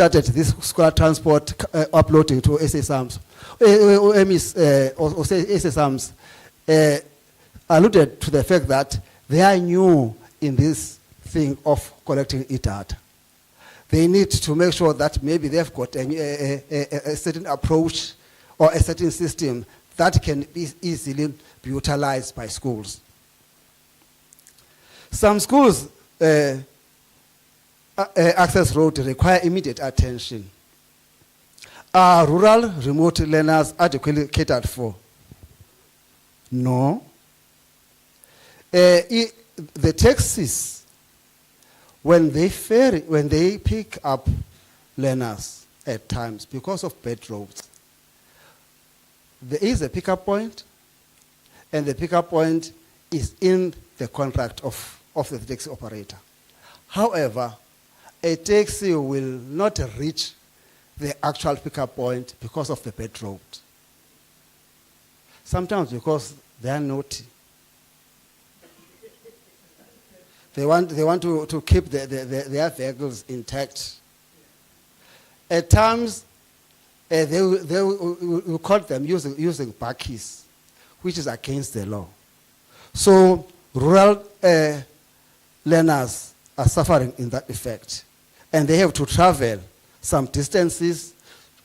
started this scholar transport uploading to SSAMs, or SSAMs, alluded to the fact that they are new in this thing of collecting e-data. They need to make sure that maybe they've got a certain approach or a certain system that can be easily be utilized by schools. Some schools access roads require immediate attention. Are rural remote learners adequately catered for? No. The taxis, when they pick up learners at times because of bad roads, there is a pickup point, and the pickup point is in the contract of the taxi operator. However, a taxi will not reach the actual pickup point because of the bad road. Sometimes because they are naughty. They want to keep their vehicles intact. At times, they will call them using bakkies, which is against the law. So rural learners are suffering in that effect, and they have to travel some distances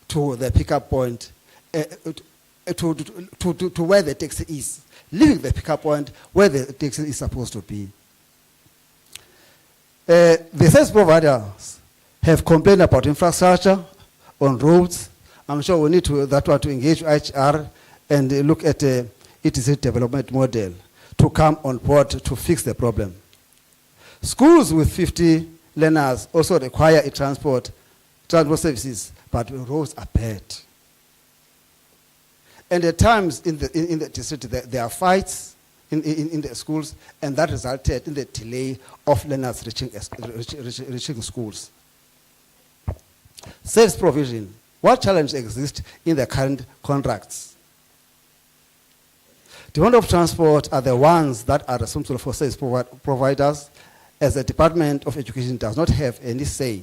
to the pickup point, to where the taxi is, leaving the pickup point where the taxi is supposed to be. The service providers have complained about infrastructure on roads. I'm sure we need to engage HR and look at a ETC development model to come on board to fix the problem. Schools with 50 learners also require a transport services, but roads are bad. And at times in the district there are fights in the schools, and that resulted in the delay of learners reaching schools. Service provision. What challenges exist in the current contracts? Department of Transport are the ones that are responsible for service providers, as the Department of Education does not have any say.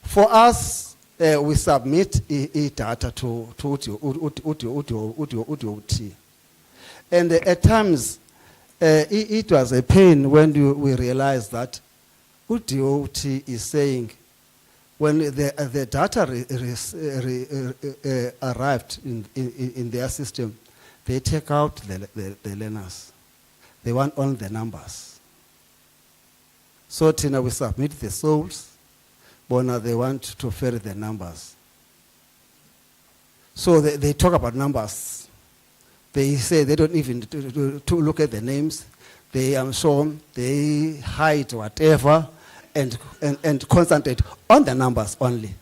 For us, we submit data to UDOT. And at times, it was a pain when we realized that UDOT is saying, when the data arrived in their system, they take out the learners. They want only the numbers. So Tina, we submit the souls, but now they want to ferry the numbers. So they talk about numbers. They say they don't even to look at the names. They they hide whatever and concentrate on the numbers only.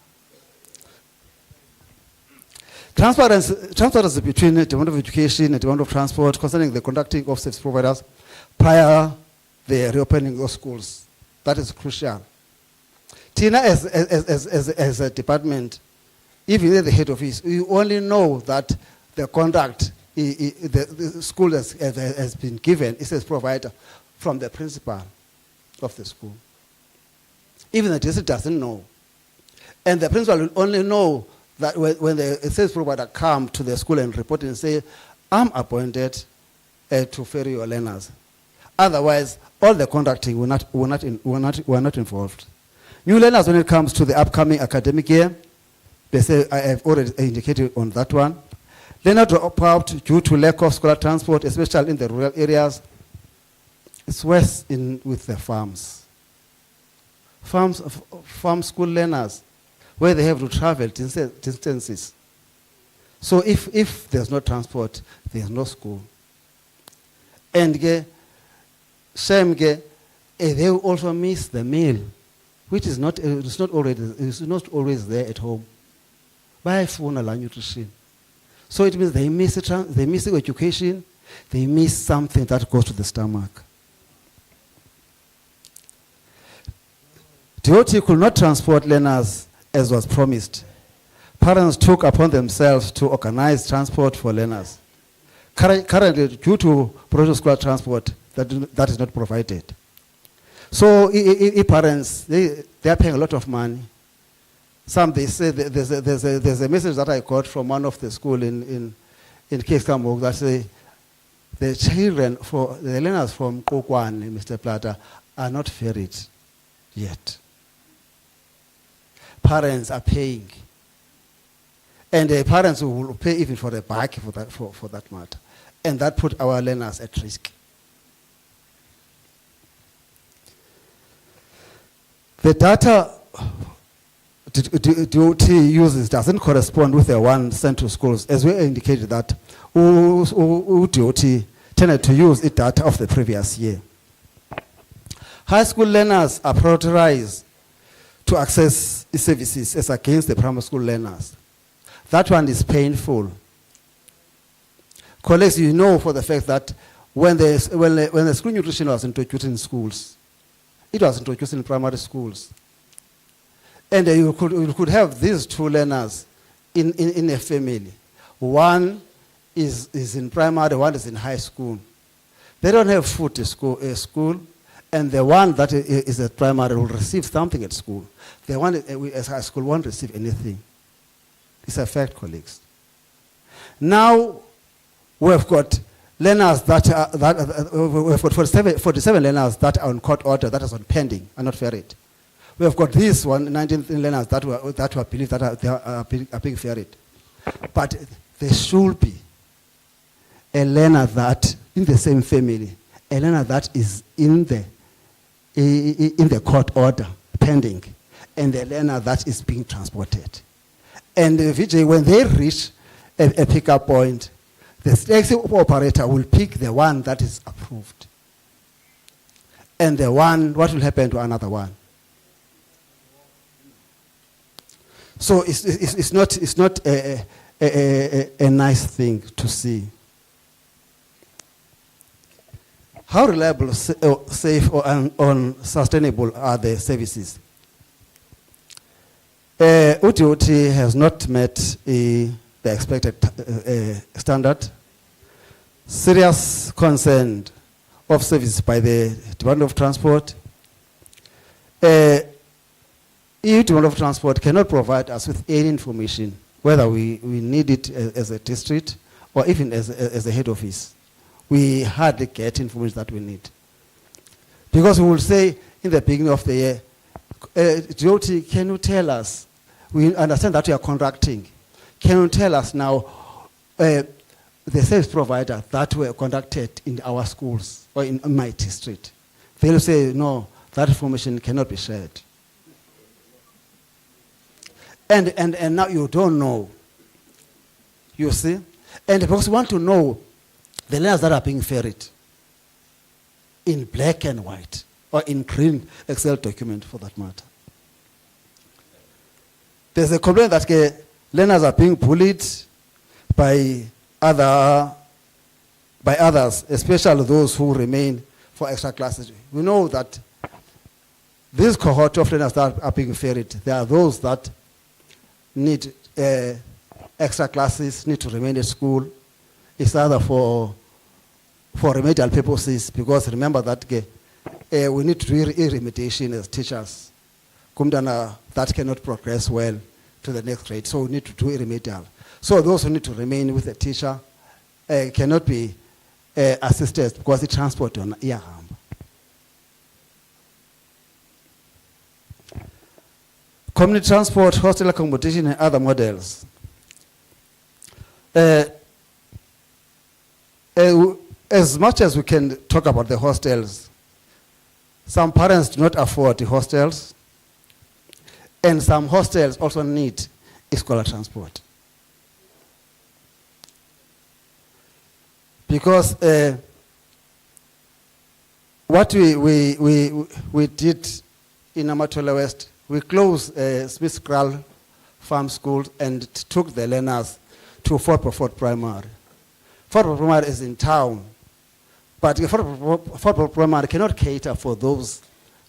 Transparency between the Department of Education and the Department of Transport concerning the conducting of service providers prior the reopening of schools. That is crucial. Tina, as a department, even at the head office, we only know that the contract the school has been given is as provider from the principal of the school. Even the district doesn't know. And the principal will only know that when the service provider come to the school and report and say, I'm appointed to ferry your learners. Otherwise, all the contracting we're not involved. New learners, when it comes to the upcoming academic year, they say, I have already indicated on that one. Learner drop out due to lack of scholar transport, especially in the rural areas. It's worse with the farms. Farm school learners, where they have to travel distances. So if there's no transport, there's no school. And they will also miss the meal, which is not always there at home. By phone nutrition. So it means they miss education, they miss something that goes to the stomach. DOT could not transport learners as was promised. Parents took upon themselves to organize transport for learners. Currently, due to provincial school transport, that is not provided. So parents, they are paying a lot of money. Some, they say, there's a message that I got from one of the school in Cape Town that say, the children, the learners from Kokwane, Mr. Plata, are not ferried yet. Parents are paying. And the parents will pay even for the bike for that matter. And that put our learners at risk. The data DOT uses doesn't correspond with the one sent to schools, as we indicated that DOT tended to use the data of the previous year. High school learners are prioritized to access the services as against the primary school learners. That one is painful. Colleagues, you know for the fact that when the school nutrition was introduced in schools, it was introduced in primary schools. And you could have these two learners in a family. One is in primary, one is in high school. They don't have food at school, and the one that is at primary will receive something at school. The one at high school won't receive anything. It's a fact, colleagues. Now we've got learners we've got 47 learners that are on court order, that is on pending, are not ferried. We have got these 19 learners that were believed that they are being ferried. But there should be a learner that, in the same family, a learner that is in the court order, pending, and the learner that is being transported. And the VJ, when they reach a pickup point, the taxi operator will pick the one that is approved. And the one, what will happen to another one? So it's not a nice thing to see. How reliable, safe, or sustainable are the services? UDOT has not met the expected standard. Serious concern of service by the Department of Transport. EU Department of Transport cannot provide us with any information, whether we need it as a district or even as a head office. We hardly get information that we need. Because we will say in the beginning of the year, DOT, can you tell us, we understand that you are contracting, can you tell us now the service provider that were conducted in our schools or in my district? They'll say, no, that information cannot be shared. And now you don't know. You see? And because we want to know the learners that are being ferried in black and white or in green Excel document for that matter. There's a complaint that learners are being bullied by others, especially those who remain for extra classes. We know that this cohort of learners that are being ferried, there are those that need extra classes, need to remain at school. It's either for remedial purposes, because remember that we need to do remediation as teachers. Kumdana, that cannot progress well to the next grade, so we need to do remedial. So those who need to remain with the teacher cannot be assisted because the transport on Iaham. Community transport, hostel accommodation, and other models. As much as we can talk about the hostels, some parents do not afford the hostels, and some hostels also need scholar transport. Because what we did in Amatola West, we closed Smith Kral Farm School and took the learners to Fort Beaufort Primary. Fort Beaufort Primary is in town, but Fort Beaufort Primary cannot cater for those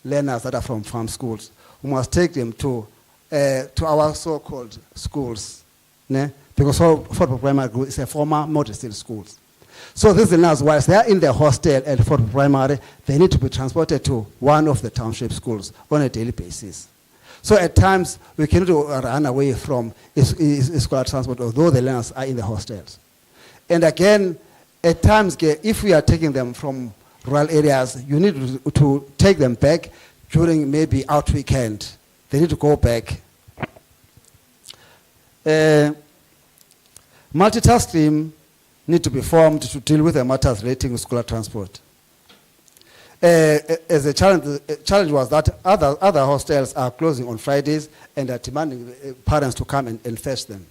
learners that are from farm schools. We must take them to our so-called schools, né? Because Fort Beaufort Primary is a former model school. So these learners, whilst they are in the hostel and for primary, they need to be transported to one of the township schools on a daily basis. So at times, we cannot run away from school transport, although the learners are in the hostels. And again, at times, if we are taking them from rural areas, you need to take them back during maybe out weekend. They need to go back. Multitask team need to be formed to deal with the matters relating to school transport. As a challenge was that other hostels are closing on Fridays and are demanding parents to come and fetch them.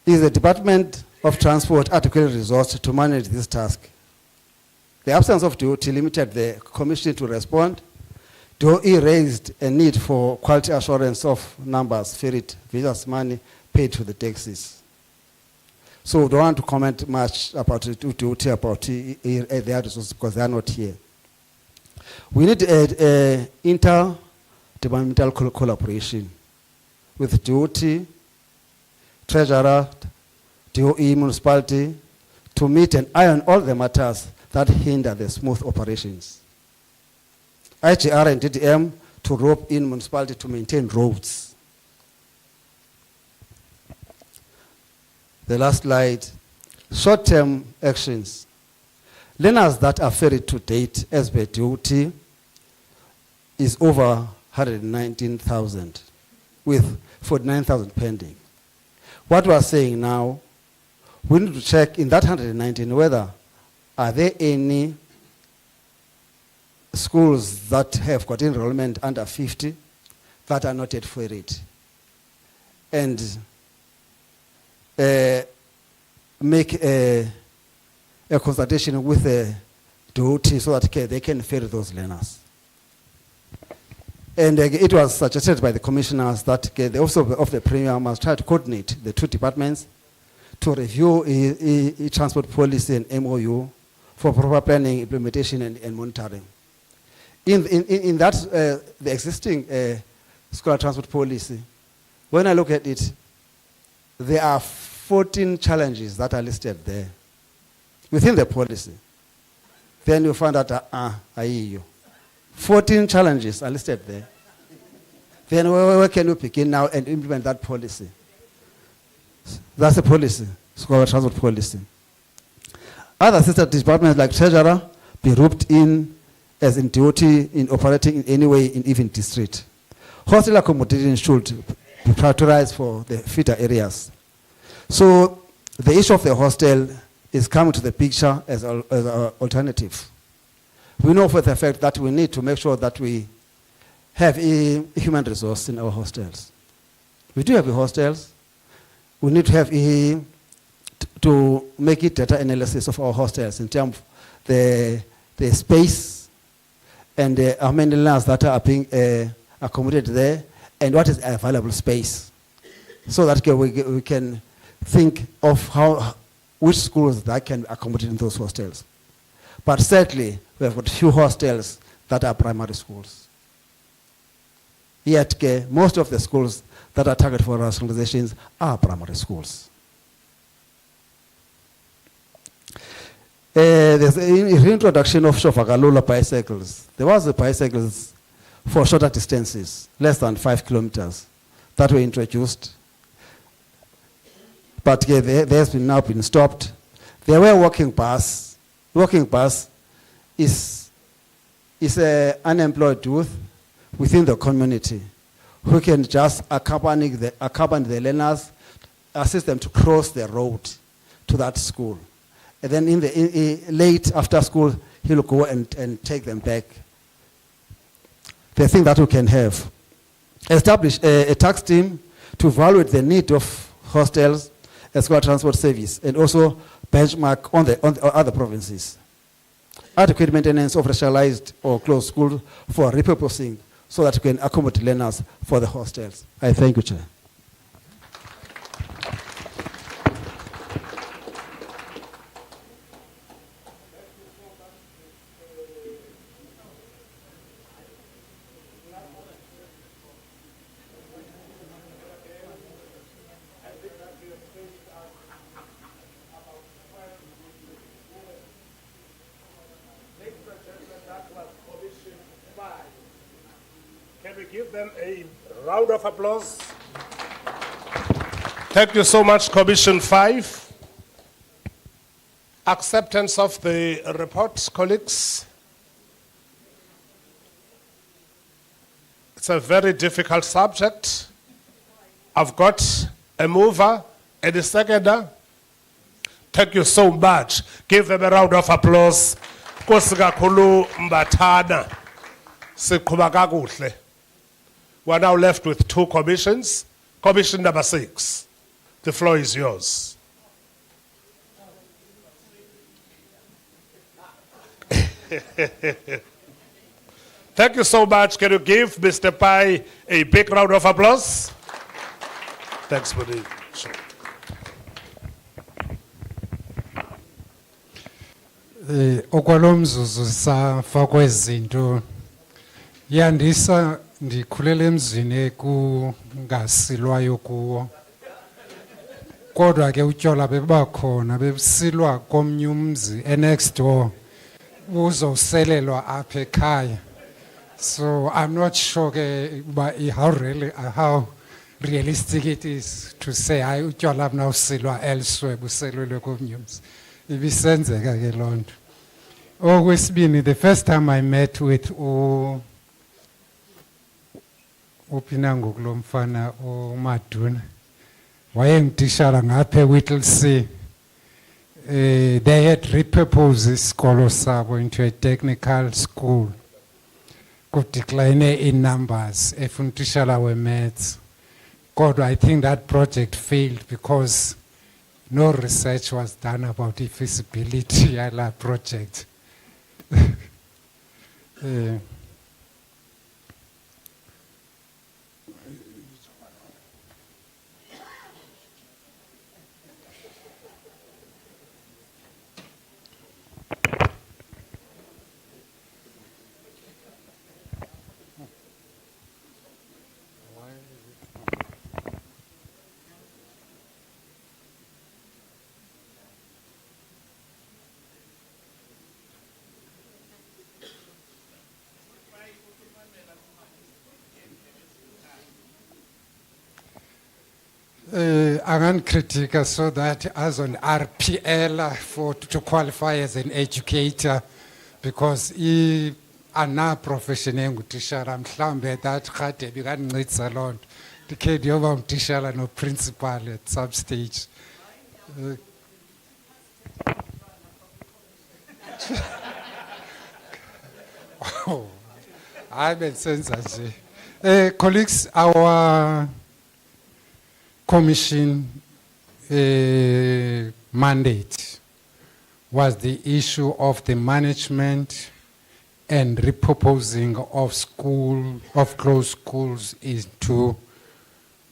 Is the Department of Transport adequately resourced to manage this task? The absence of DOT limited the Commission to respond. DOE raised a need for quality assurance of numbers, ferried versus money paid to the taxis. So we don't want to comment much about DOT, about their resources, because they are not here. We need interdepartmental collaboration with DOT, Treasurer, DOE, municipality, to meet and iron all the matters that hinder the smooth operations. IGR and DDM to rope in municipality to maintain roads. The last slide, short-term actions. Learners that are ferried to date as per DOT is over 119,000 with 49,000 pending. What we are saying now, we need to check in that 119 whether are there any schools that have got enrollment under 50 that are not yet ferried, and make a consultation with the DOT so that they can ferry those learners. And it was suggested by the commissioners that the Office of the Premier must try to coordinate the two departments to review transport policy and MOU for proper planning, implementation, and monitoring. In that, the existing school transport policy, when I look at it, there are 14 challenges that are listed there within the policy. Then you find out, 14 challenges are listed there. Then where can you begin now and implement that policy? That's the policy, school transport policy. Other sister departments like Treasurer be roped in as in DOT in operating in any way in even district. Hostel accommodation should be prioritized for the feeder areas. So the issue of the hostel is coming to the picture as an alternative. We know for the fact that we need to make sure that we have a human resource in our hostels. We do have hostels. We need to have to make it data analysis of our hostels in terms of the space and how many learners that are being accommodated there, and what is available space, so that we can think of which schools that can accommodate in those hostels. But certainly, we have got few hostels that are primary schools. Yet, most of the schools that are targeted for rationalizations are primary schools. There's a reintroduction of Shofagalula bicycles. There was bicycles for shorter distances, less than 5 kilometers, that were introduced. But they has now been stopped. There were walking bus. Walking bus is an unemployed youth within the community who can just accompany the learners, assist them to cross the road to that school. And then late after school, he'll go and take them back. The thing that we can have. Establish a tax team to evaluate the need of hostels and school transport service, and also benchmark on the other provinces. Adequate maintenance of racialized or closed schools for repurposing so that we can accommodate learners for the hostels. I thank you, Chair. Can we give them a round of applause? Thank you so much, Commission 5. Acceptance of the report, colleagues. It's a very difficult subject. I've got a mover and a seconder. Thank you so much. Give them a round of applause. Nkosi kakhulu Mbathana. Siqhuba kakuhle. We're now left with 2 commissions. Commission number 6. The floor is yours. Thank you so much. Can you give Mr. Pai a big round of applause? Thanks for the show. Okwalomzuzu safakwa izinto yandisa ndikhulele emzini kungasilwayo kuwo kodwa ke utyola bebakhona bebusilwa komnye umzi next door uzoselelwa apha ekhaya. So I'm not sure how realistic it is to say hayi utyola bunasilwa elsewhere buselelwe komnye umzi. Ibisenzeka ke lonto. Okwesibini, the first time I met with upinango kulo mfana uMaduna wayengitishara ngapha eWhittlesea. They had repurposed isikolo sabo into a technical school. Kudecline in numbers efuna utitshala we-maths. Kodwa I think that project failed because no research was done about the feasibility of that project. Angan critica so that as an RPL to qualify as an educator because ana profession engutishara mhlambe that khade bikancitsa lonto dikedi yoba umtishara no principal at some stage. Oh, I made sense actually. Colleagues, our Commission mandate was the issue of the management and repurposing of closed schools into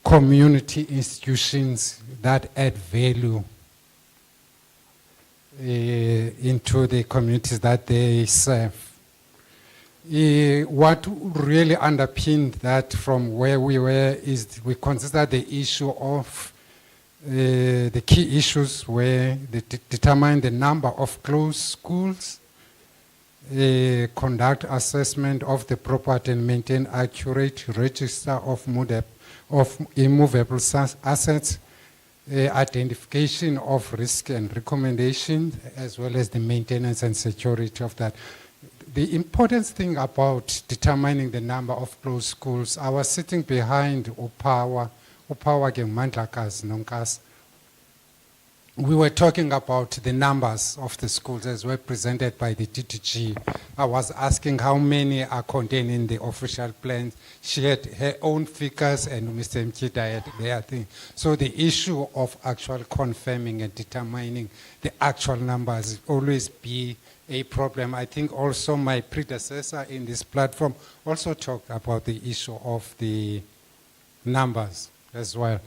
community institutions that add value into the communities that they serve. What really underpinned that from where we were is we consider the issue of the key issues where they determine the number of closed schools, conduct assessment of the property and maintain accurate register of immovable assets, identification of risk and recommendation, as well as the maintenance and security of that. The important thing about determining the number of closed schools, I was sitting behind Upawa Mandlakas Nonkas. We were talking about the numbers of the schools as were presented by the DTG. I was asking how many are contained in the official plans. She had her own figures and Mr. Mchida had their thing. So the issue of actual confirming and determining the actual numbers always be a problem. I think also my predecessor in this platform also talked about the issue of the numbers as well.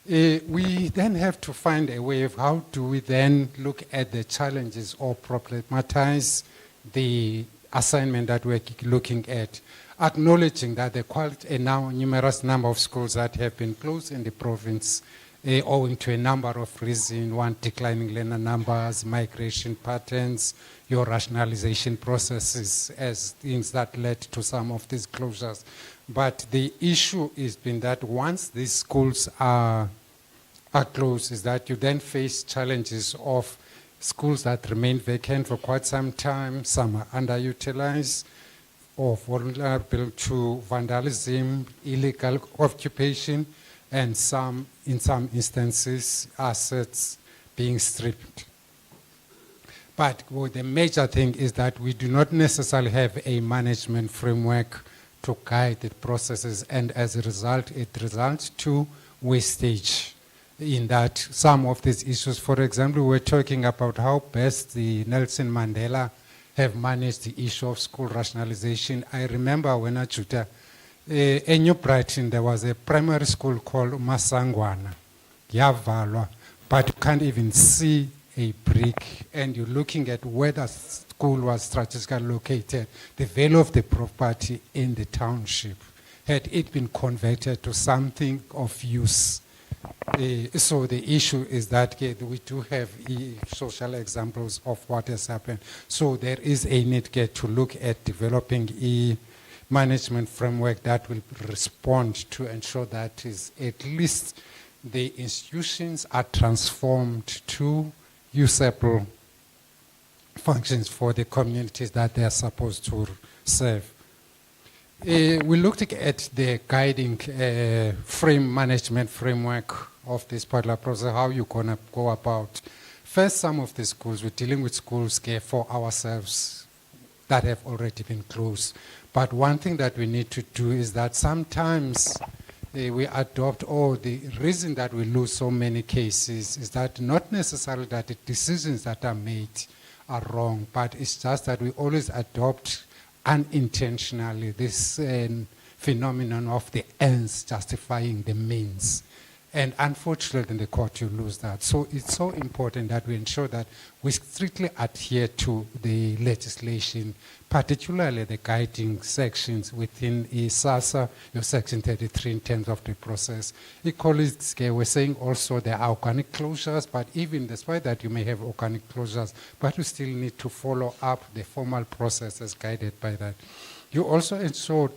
We then have to find a way of how do we then look at the challenges or problematize the assignment that we're looking at, acknowledging that there are quite a now numerous number of schools that have been closed in the province owing to a number of reasons. One, declining learner numbers, migration patterns, your rationalization processes as things that led to some of these closures. But the issue has been that once these schools are closed, is that you then face challenges of schools that remain vacant for quite some time, some are underutilized or vulnerable to vandalism, illegal occupation, and in some instances, assets being stripped. But the major thing is that we do not necessarily have a management framework to guide the processes, and as a result, it results to wastage in that some of these issues, for example, we're talking about how best the Nelson Mandela have managed the issue of school rationalization. I remember when I Juta, in New Brighton, there was a primary school called Masangwana, Yavalwa, but you can't even see a brick, and you're looking at where the school was strategically located, the value of the property in the township, had it been converted to something of use. So the issue is that we do have social examples of what has happened. So there is a need to look at developing a management framework that will respond to ensure that is at least the institutions are transformed to usable functions for the communities that they are supposed to serve. We looked at the guiding management framework of this particular process, how you're going to go about. First, some of the schools, we're dealing with schools for ourselves that have already been closed. But one thing that we need to do is that sometimes we adopt, the reason that we lose so many cases is that not necessarily that the decisions that are made are wrong, but it's just that we always adopt unintentionally this phenomenon of the ends justifying the means. And unfortunately in the court you lose that. So it's so important that we ensure that we strictly adhere to the legislation, particularly the guiding sections within SASA, your section 33 in terms of the process. Equally, we're saying also there are organic closures, but even despite that you may have organic closures, but you still need to follow up the formal process as guided by that. You also ensure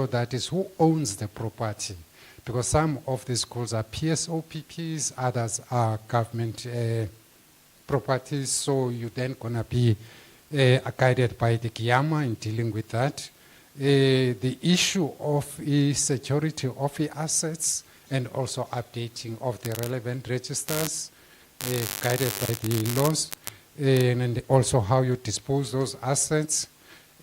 that is who owns the property, because some of the schools are PSOPPs, others are government properties, so you're then going to be guided by the GIAMA in dealing with that. The issue of security of the assets and also updating of the relevant registers, guided by the laws, and also how you dispose those assets.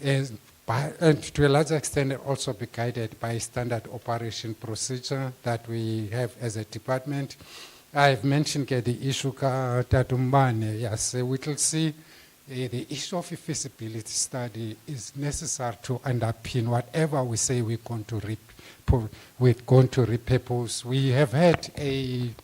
And to a large extent also be guided by standard operation procedure that we have as a department. I've mentioned the issue Tatumbane, yes, we will see the issue of a feasibility study is necessary to underpin whatever we say we're going to repurpose. We have had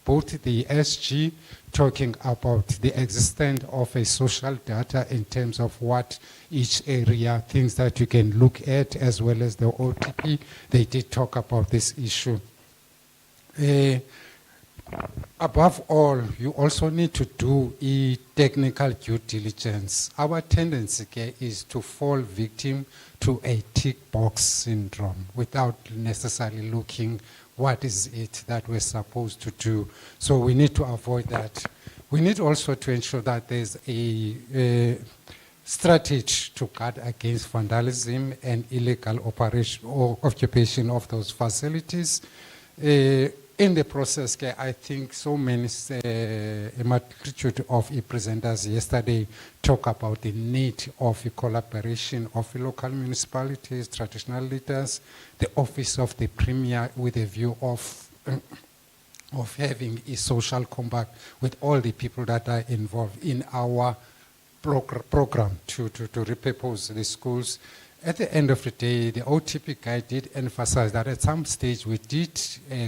both the SG talking about the existence of a social data in terms of what each area, things that you can look at, as well as the OTP. They did talk about this issue. Above all, you also need to do technical due diligence. Our tendency is to fall victim to a tick box syndrome without necessarily looking what is it that we're supposed to do. So we need to avoid that. We need also to ensure that there's a strategy to guard against vandalism and illegal operation or occupation of those facilities. In the process, I think so many, a multitude of presenters yesterday talk about the need of a collaboration of local municipalities, traditional leaders, the office of the premier with a view of having a social compact with all the people that are involved in our program to repurpose the schools. At the end of the day, the OTP guide did emphasize that at some stage we did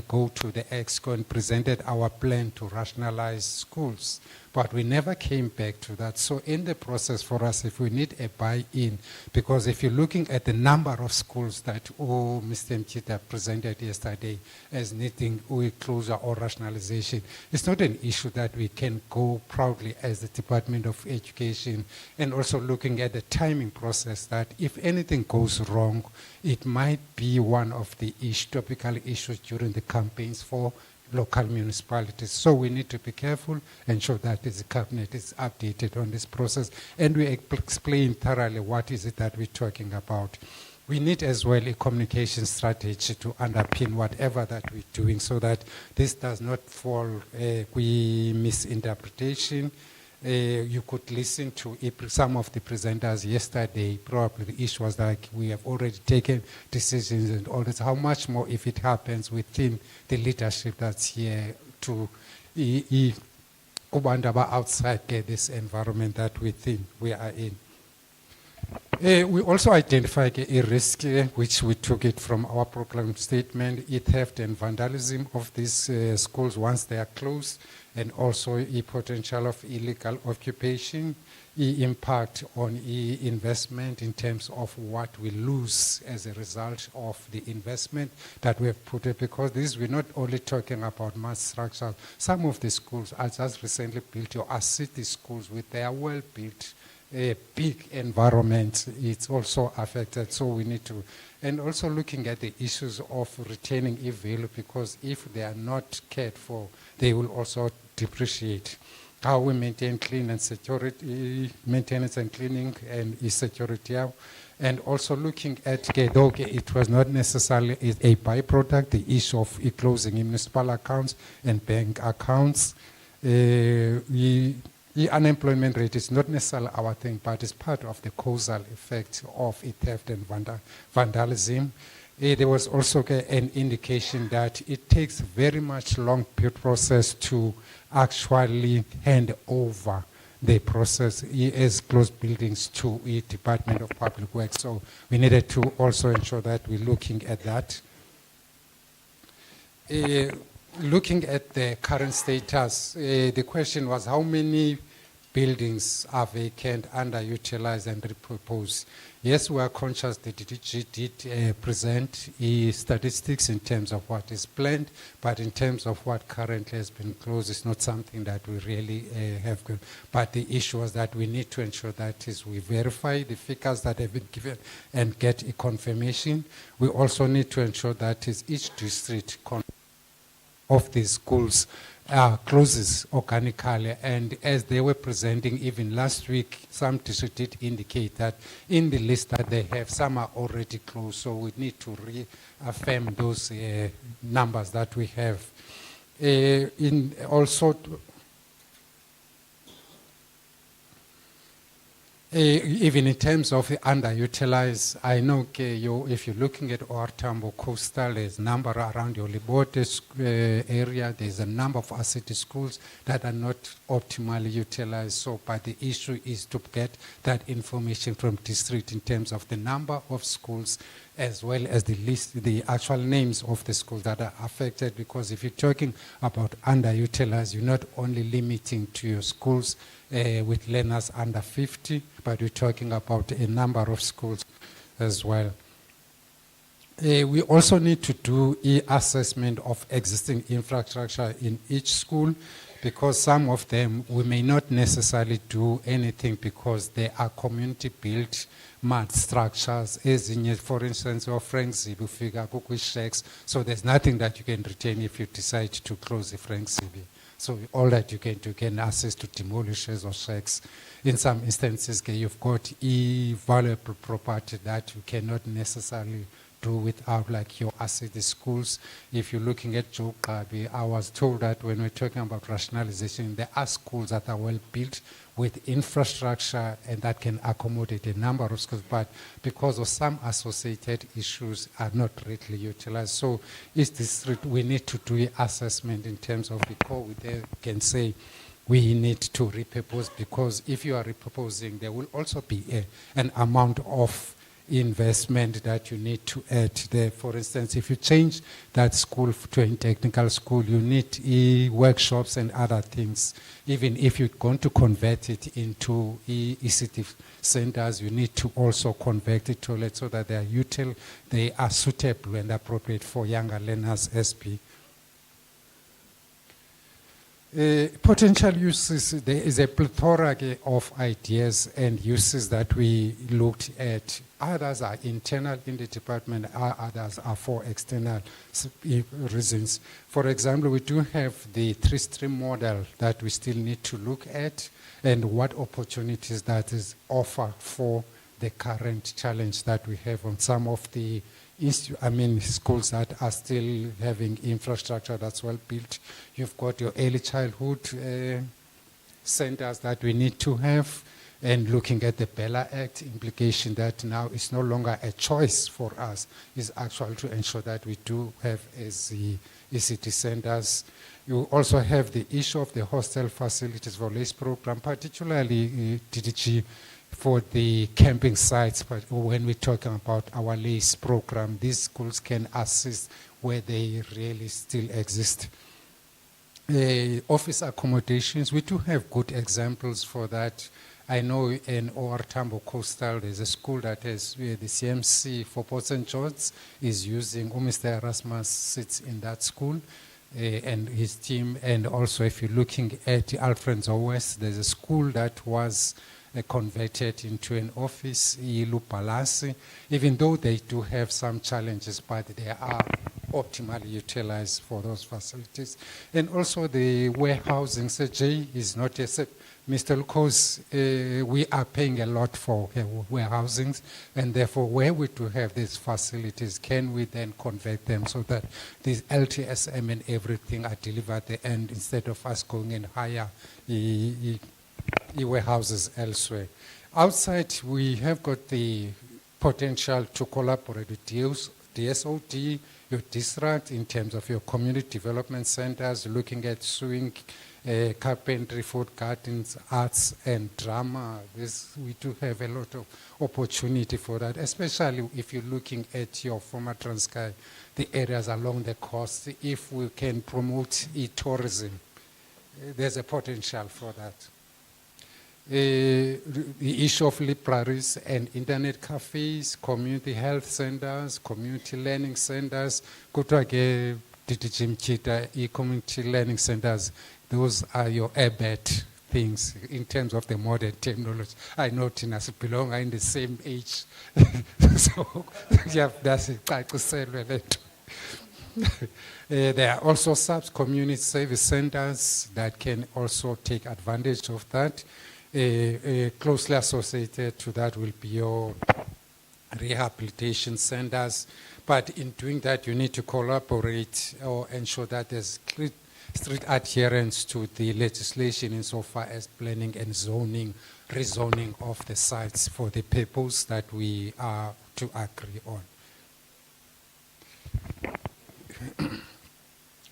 go to the EXCO and presented our plan to rationalize schools. but we never came back to that. So in the process for us, if we need a buy-in, because if you're looking at the number of schools that Mr. Mchita presented yesterday as needing closure or rationalization, it's not an issue that we can go proudly as the Department of Education, and also looking at the timing process that if anything goes wrong, it might be one of the topical issues during the campaigns for local municipalities. So we need to be careful, ensure that the cabinet is updated on this process, and we explain thoroughly what is it that we're talking about. We need as well a communication strategy to underpin whatever that we're doing so that this does not fall misinterpretation. You could listen to some of the presenters yesterday. Probably the issue was like, we have already taken decisions and all this. How much more if it happens within the leadership that's here to outside this environment that we are in. We also identified a risk, which we took it from our program statement, theft and vandalism of these schools once they are closed, and also a potential of illegal occupation, impact on investment in terms of what we lose as a result of the investment that we have put in, because we're not only talking about mass structures. Some of the schools are just recently built or are city schools with their well-built big environment. It's also affected, so we need to, and also looking at the issues of retaining value, because if they are not cared for, they will also depreciate. How we maintain clean and security, maintenance and cleaning and security, and also looking at, though it was not necessarily a byproduct, the issue of closing municipal accounts and bank accounts. The unemployment rate is not necessarily our thing, but it's part of the causal effect of theft and vandalism. There was also an indication that it takes very much long process to actually hand over the process as closed buildings to the Department of Public Works. So we needed to also ensure that we're looking at that. Looking at the current status, the question was how many buildings are vacant, underutilized, and repurposed. Yes, we are conscious that the DG did present statistics in terms of what is planned, but in terms of what currently has been closed, it's not something that we really have. But the issue was that we need to ensure that we verify the figures that have been given and get a confirmation. We also need to ensure that each district of these schools closes organically, and as they were presenting even last week, some districts did indicate that in the list that they have, some are already closed, so we need to reaffirm those numbers that we have. Even in terms of underutilized, I know if you're looking at OR Tambo Coastal, there's a number around your Libote area, there's a number of city schools that are not optimally utilized. So, but the issue is to get that information from district in terms of the number of schools, as well as the list, the actual names of the schools that are affected. Because if you're talking about underutilized, you're not only limiting to your schools with learners under 50, but we're talking about a number of schools as well. We also need to do assessment of existing infrastructure in each school, because some of them we may not necessarily do anything because they are community built mud structures, as in, for instance, your Frank Zibi figure, shacks, so there's nothing that you can retain if you decide to close the Frank Zibi. So all that you can do, can access to demolishes or shacks. In some instances, you've got valuable property that you cannot necessarily do without, like your asset schools. If you're looking at Joe Kabi, I was told that when we're talking about rationalization, there are schools that are well built with infrastructure and that can accommodate a number of schools, but because of some associated issues are not readily utilized. So is this, we need to do an assessment in terms of, because we can say we need to repurpose, because if you are repurposing, there will also be an amount of investment that you need to add there. For instance, if you change that school to a technical school, you need workshops and other things. Even if you're going to convert it into ECT centers, you need to also convert the toilets so that they are suitable and appropriate for younger learners, SP. Potential uses, there is a plethora of ideas and uses that we looked at. Others are internal in the department, others are for external reasons. For example, we do have the three-stream model that we still need to look at and what opportunities that is offer for the current challenge that we have on some of the schools that are still having infrastructure that's well built. You've got your early childhood centers that we need to have, and looking at the Bella Act implication that now is no longer a choice for us, is actually to ensure that we do have as the ECT centers. You also have the issue of the hostel facilities for LACE program, particularly DDG, for the camping sites. But when we're talking about our LACE program, these schools can assist where they really still exist. Office accommodations, we do have good examples for that. I know in OR Tambo Coastal, there's a school that has the CMC for Port St. George is using, Mr. Erasmus sits in that school and his team. And also if you're looking at Alfred West, there's a school that was converted into an office, Ilu Palasi, even though they do have some challenges, but they are optimally utilized for those facilities. And also the warehousing, Jay is not a Mr. Lucas, we are paying a lot for warehousings, and therefore where we do have these facilities, can we then convert them so that these LTSM and everything are delivered at the end instead of us going and hire warehouses elsewhere. Outside, we have got the potential to collaborate with DSOD, your district, in terms of your community development centers, looking at sewing, carpentry, food gardens, arts, and drama. We do have a lot of opportunity for that, especially if you're looking at your former Transkei, the areas along the coast. If we can promote e-tourism, there's a potential for that. The issue of libraries and internet cafes, community health centers, community learning centers, e-community learning centers, those are your ABET things in terms of the modern terminology. I know Tina belong in the same age. So yeah, that's it. There are also sub-community service centers that can also take advantage of that. Closely associated to that will be your rehabilitation centers. But in doing that, you need to collaborate or ensure that there's strict adherence to the legislation insofar as planning and zoning, rezoning of the sites for the purpose that we are to agree on.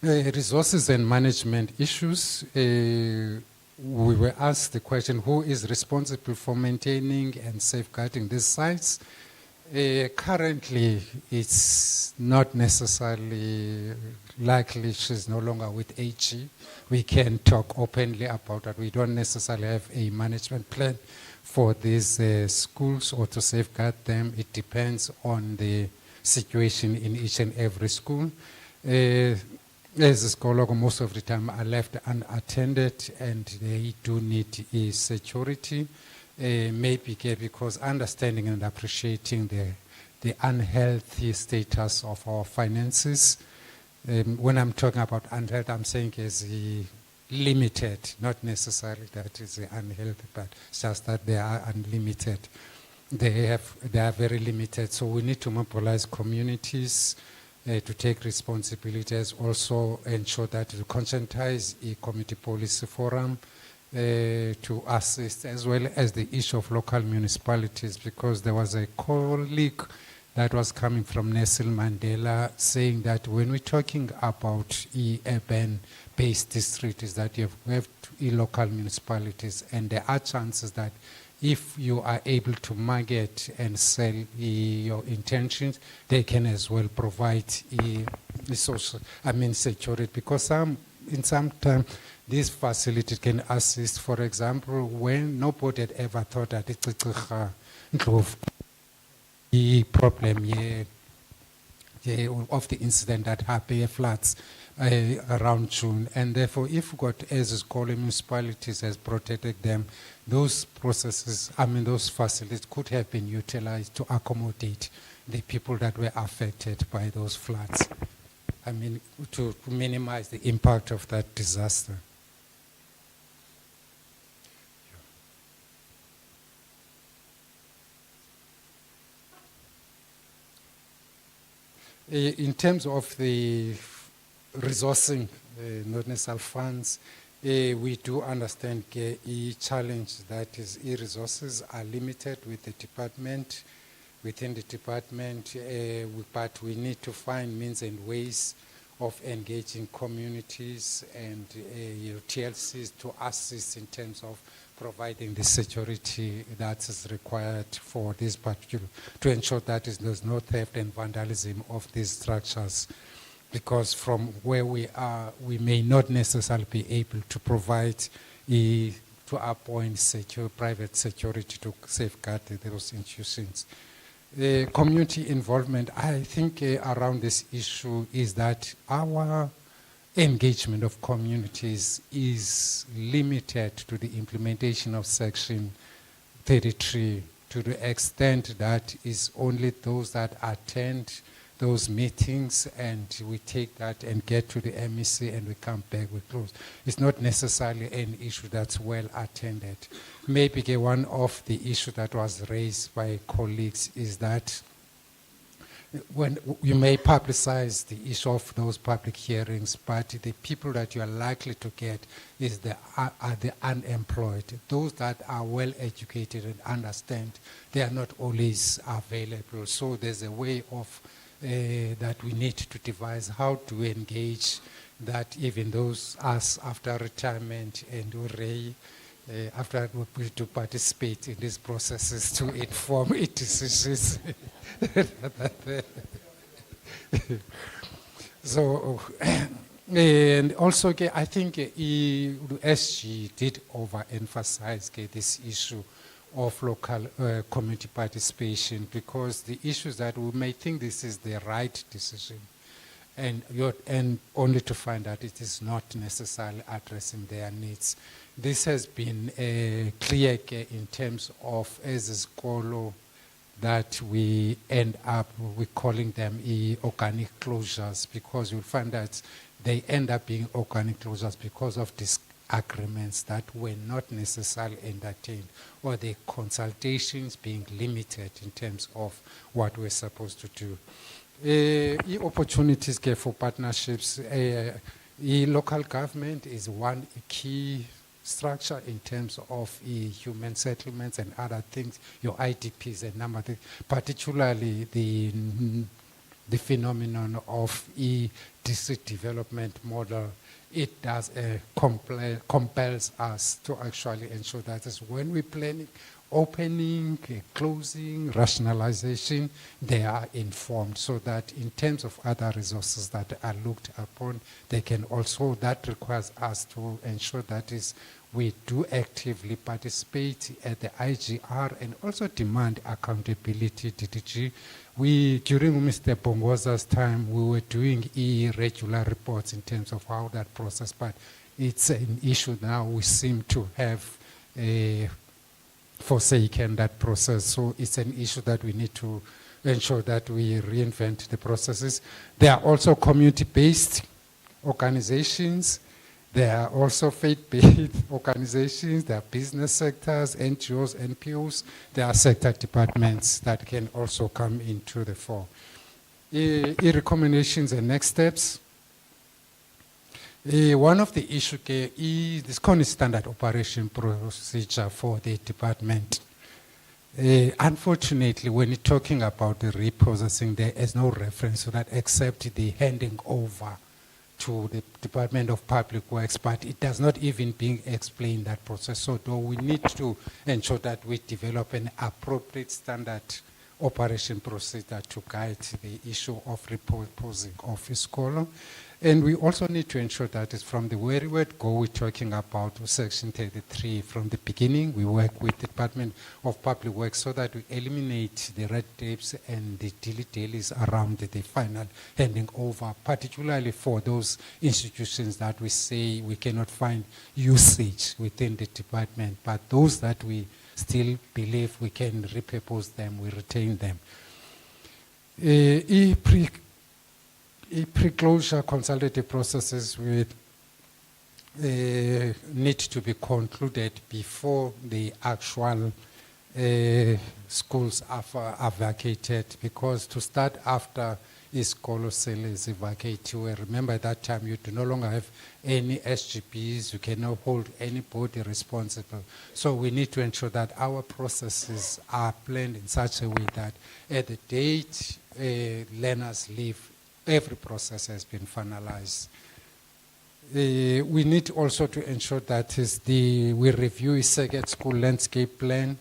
Resources and management issues. We were asked the question, who is responsible for maintaining and safeguarding these sites? Currently, it's not necessarily likely she's no longer with AG. We can talk openly about that. We don't necessarily have a management plan for these schools or to safeguard them. It depends on the situation in each and every school. As a scholar, most of the time are left unattended, and they do need security. Maybe because understanding and appreciating the unhealthy status of our finances. When I'm talking about unhealthy, I'm saying is limited, not necessarily that is unhealthy, but just that they are unlimited. They are very limited, so we need to mobilize communities to take responsibilities, also ensure that we conscientize a community policy forum to assist, as well as the issue of local municipalities, because there was a colleague that was coming from Nelson Mandela saying that when we're talking about urban-based districts, is that you have local municipalities, and there are chances that if you are able to market and sell your intentions, they can as well provide social, security, because in some time this facility can assist. For example, when nobody had ever thought that it's the problem of the incident that happened, floods around June, and therefore if we got as called municipalities has protected them, those processes, those facilities could have been utilized to accommodate the people that were affected by those floods. To minimize the impact of that disaster. In terms of the resourcing, not necessarily funds, we do understand a challenge that is resources are limited with the department, within the department, but we need to find means and ways of engaging communities and TLCs to assist in terms of providing the security that is required for this particular, to ensure that there's no theft and vandalism of these structures. Because from where we are, we may not necessarily be able to provide to appoint private security to safeguard those institutions. Community involvement, I think around this issue is that our engagement of communities is limited to the implementation of Section 33 to the extent that is only those that attend those meetings, and we take that and get to the MEC and we come back, we close. It's not necessarily an issue that's well attended. Maybe one of the issues that was raised by colleagues is that when you may publicize the issue of those public hearings, but the people that you are likely to get are the unemployed. Those that are well educated and understand, they are not always available. So there's a way of that we need to devise how to engage that even those us after retirement and after we to participate in these processes to inform its decisions. So, and also I think SG did overemphasize this issue of local community participation, because the issues that we may think this is the right decision, and only to find that it is not necessarily addressing their needs. This has been clear in terms of as a scholar that we end up calling them organic closures, because you'll find that they end up being organic closures because of disagreements that were not necessarily entertained, or the consultations being limited in terms of what we're supposed to do. Opportunities for partnerships. Local government is one key structure in terms of human settlements and other things, your IDPs and number of things, particularly the phenomenon of district development model. It does compels us to actually ensure that is when we're planning opening, closing, rationalization, they are informed, so that in terms of other resources that are looked upon, they can also, that requires us to ensure that is we do actively participate at the IGR and also demand accountability. DDG, during Mr. Bongoza's time, we were doing irregular reports in terms of how that process, but it's an issue now we seem to have forsaken that process. So it's an issue that we need to ensure that we reinvent the processes. There are also community-based organizations. There are also faith-based organizations. There are business sectors, NGOs, NPOs. There are sector departments that can also come into the fore. Recommendations and next steps. One of the issues is this kind of standard operation procedure for the department. Unfortunately, when you're talking about the reprocessing, there is no reference to that except the handing over to the Department of Public Works, but it does not even being explained that process. So though we need to ensure that we develop an appropriate standard operation procedure to guide the issue of repurposing of a school. And we also need to ensure that it's from the very word go, we're talking about Section 33. From the beginning, we work with the Department of Public Works so that we eliminate the red tapes and the dilly-dallies around the final handing over, particularly for those institutions that we say we cannot find usage within the department, but those that we still believe we can repurpose them, we retain them. Pre-closure consultative processes with need to be concluded before the actual schools are vacated, because to start after isikolo sele is vacated, remember at that time you do no longer have any SGPs, you cannot hold anybody responsible. So we need to ensure that our processes are planned in such a way that at the date learners leave, every process has been finalized. We need also to ensure that we review a second school landscape plan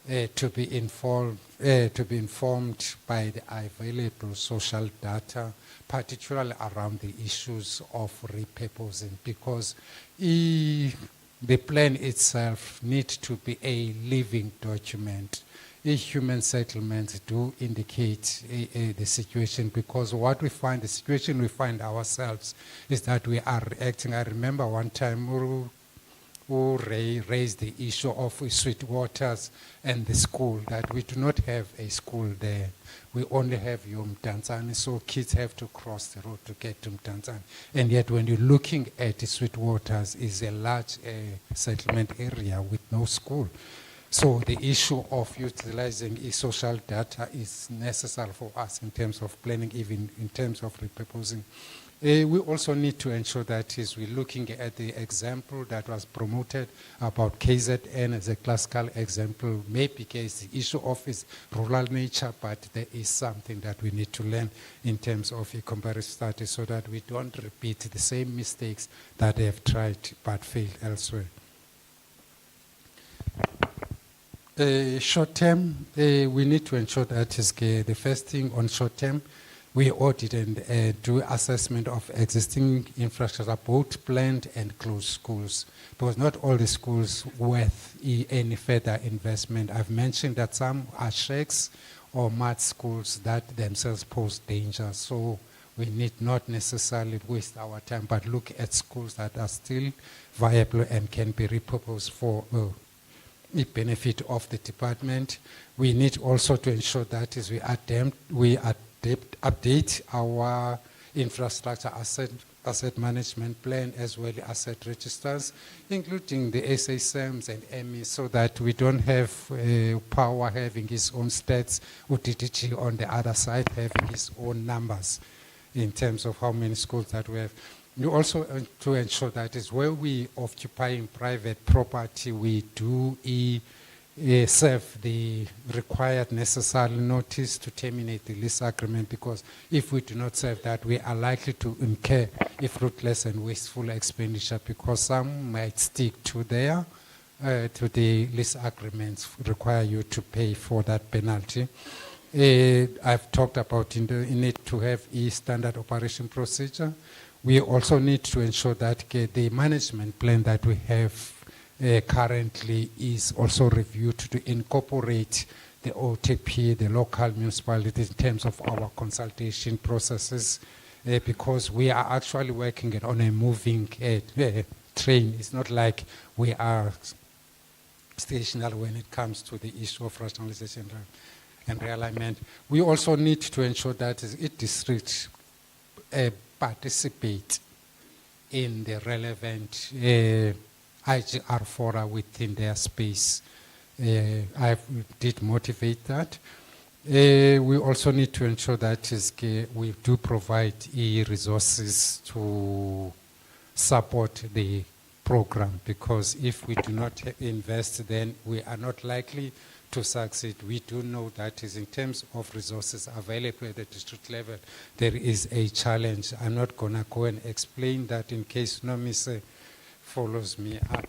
to be informed by the available social data, particularly around the issues of repurposing, because the plan itself needs to be a living document. Human settlements do indicate the situation, because what we find, the situation we find ourselves is that we are reacting. I remember one time Ray raised the issue of Sweet Waters and the school, that we do not have a school there. We only have Mdantsane, so kids have to cross the road to get to Mdantsane. And yet when you're looking at Sweet Waters, is a large settlement area with no school. So the issue of utilizing social data is necessary for us in terms of planning, even in terms of repurposing. We also need to ensure that we're looking at the example that was promoted about KZN as a classical example, maybe because the issue of its rural nature, but there is something that we need to learn in terms of a comparative study so that we don't repeat the same mistakes that they have tried but failed elsewhere. Short term, we need to ensure that the first thing on short term, we audit and do assessment of existing infrastructure, both planned and closed schools, because not all the schools worth any further investment. I've mentioned that some are shacks or mud schools that themselves pose danger. So we need not necessarily waste our time, but look at schools that are still viable and can be repurposed for the benefit of the department. We need also to ensure that we update our infrastructure asset management plan, as well as asset registers, including the SASMs and MEs, so that we don't have power having its own stats, or DDG on the other side having its own numbers in terms of how many schools that we have. You also to ensure that is where we occupying private property, we do serve the required necessary notice to terminate the lease agreement, because if we do not serve that, we are likely to incur a fruitless and wasteful expenditure, because some might stick to the lease agreements, require you to pay for that penalty. I've talked about in need to have a standard operation procedure. We also need to ensure that the management plan that we have currently is also reviewed to incorporate the OTP, the local municipalities, in terms of our consultation processes, because we are actually working on a moving train. It's not like we are stationary when it comes to the issue of rationalization and realignment. We also need to ensure that each district participate in the relevant IGR fora within their space. I did motivate that. We also need to ensure that we do provide resources to support the program, because if we do not invest, then we are not likely to succeed. We do know that is in terms of resources available at the district level, there is a challenge. I'm not going to go and explain that in case Nomise follows me up.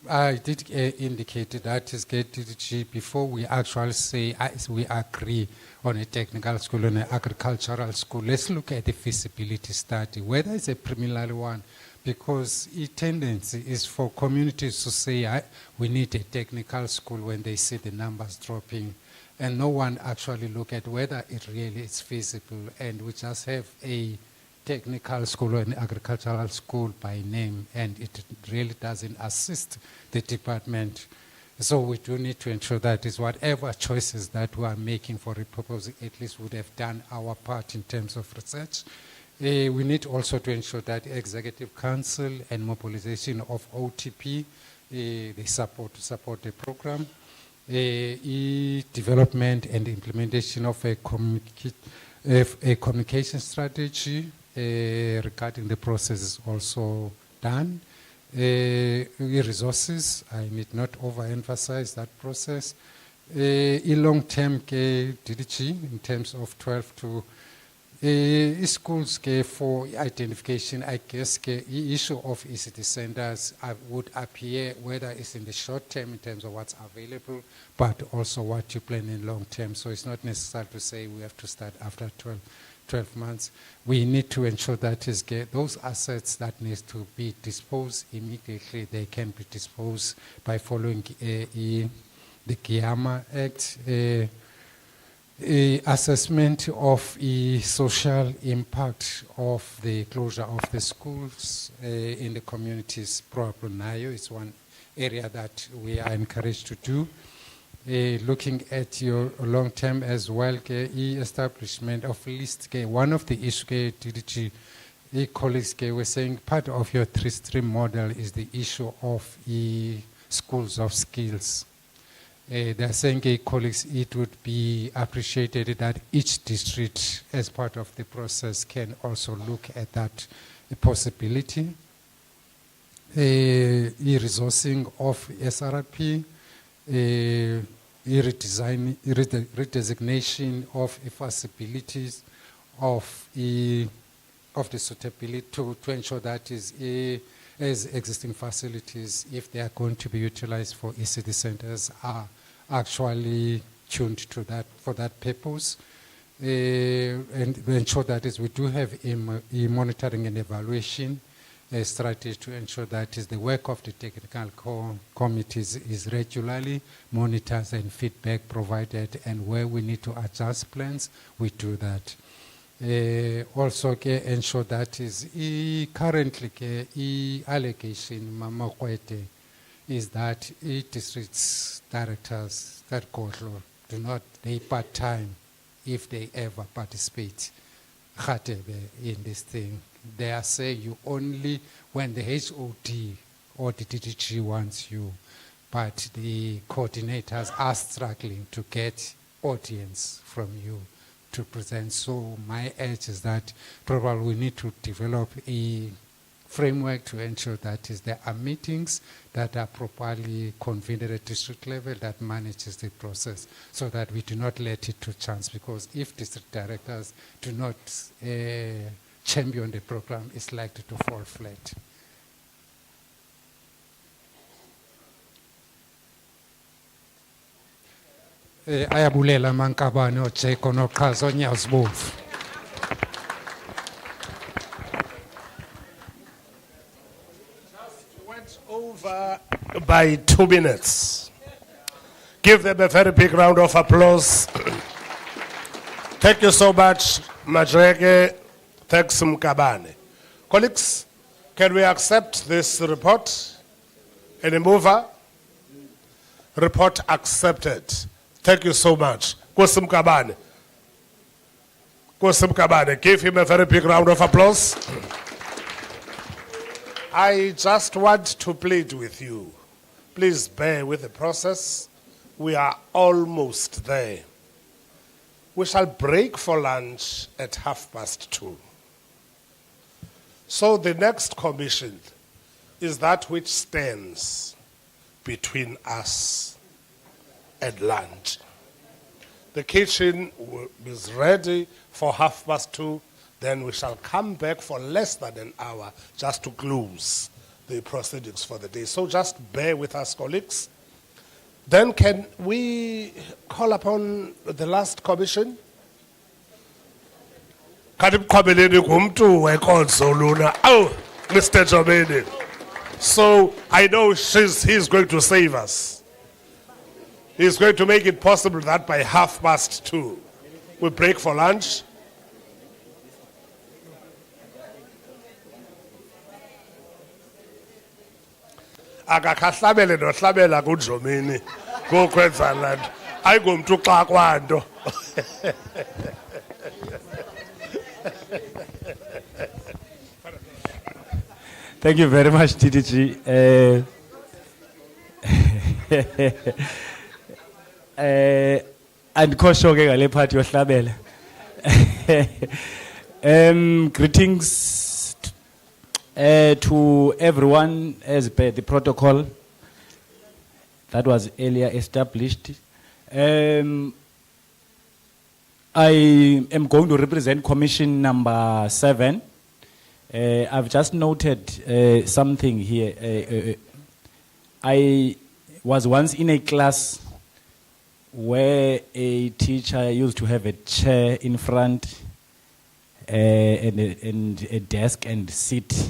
I did indicate that is DDG before we actually say we agree on a technical school and an agricultural school. Let's look at the feasibility study, whether it's a preliminary one, because the tendency is for communities to say we need a technical school when they see the numbers dropping, and no one actually look at whether it really is feasible, and we just have a technical school or an agricultural school by name, and it really doesn't assist the department. So we do need to ensure that is whatever choices that we are making for repurposing, at least would have done our part in terms of research. We need also to ensure that Executive Council and mobilization of OTP, they support the program. Development and implementation of a communication strategy regarding the process is also done. Resources, I need not overemphasize that process. Long-term DDG in terms of 12 to schools for identification, I guess the issue of ECD centers would appear whether it's in the short term in terms of what's available, but also what you plan in long term. So it's not necessary to say we have to start after 12 months. We need to ensure that is those assets that need to be disposed immediately, they can be disposed by following the Giyama Act, assessment of the social impact of the closure of the schools in the communities. Probably Nayo is one area that we are encouraged to do. Looking at your long term as well, establishment of list. One of the issues DDG colleagues were saying part of your 3-stream model is the issue of schools of skills. They're saying, colleagues, it would be appreciated that each district, as part of the process, can also look at that possibility. Resourcing of SRRP, redesignation of facilities of the suitability to ensure that is as existing facilities, if they are going to be utilized for ECD centers, are actually tuned to that for that purpose, and ensure that is we do have a monitoring and evaluation strategy to ensure that is the work of the technical committees is regularly monitored and feedback provided, and where we need to adjust plans, we do that. Also ensure that is currently allegation Mama Kwete is that district directors that do not they part-time if they ever participate in this thing. They are saying you only when the HOD or the DDG wants you, but the coordinators are struggling to get audience from you to present. So my urge is that probably we need to develop a framework to ensure that there are meetings that are properly convened at a district level that manages the process, so that we do not let it to chance, because if district directors do not champion the program, it's likely to fall flat. Ayabulela mankabane ocheko noqhaza onyazibovu. Went over by 2 minutes. Give them a very big round of applause. Thank you so much, Majreke. Thanks, Mkabane. Colleagues, can we accept this report? Any mover? Report accepted. Thank you so much. Kosim Kabane. Kosim Kabane. Give him a very big round of applause. I just want to plead with you. Please bear with the process. We are almost there. We shall break for lunch at 2:30. So the next commission is that which stands between us at lunch. The kitchen is ready for 2:30. Then we shall come back for less than an hour just to close the proceedings for the day. So just bear with us, colleagues. Then can we call upon the last commission? Oh, Mr. Jobedi. So I know he's going to save us. He's going to make it possible that by 2:30 we break for lunch. Akakhahlabele nohlabela kuNjomini kokwenza lana ayingomntu xa kwanto. Thank you very much, TDG. And kosho ke ngale part yohlabela. Greetings to everyone as per the protocol that was earlier established. I am going to represent Commission number 7. I've just noted something here. I was once in a class where a teacher used to have a chair in front and a desk and sit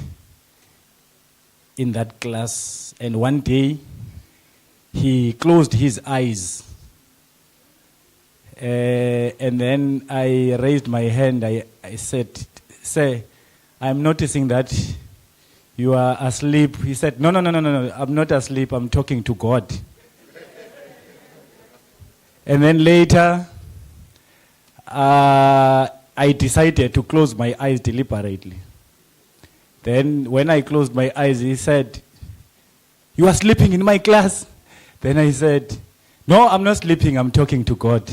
in that class. And one day, he closed his eyes. And then I raised my hand. I said, "Sir, I'm noticing that you are asleep." He said, no, I'm not asleep. I'm talking to God. And then later, I decided to close my eyes deliberately. Then when I closed my eyes, he said, "You are sleeping in my class?" Then I said, "No, I'm not sleeping. I'm talking to God."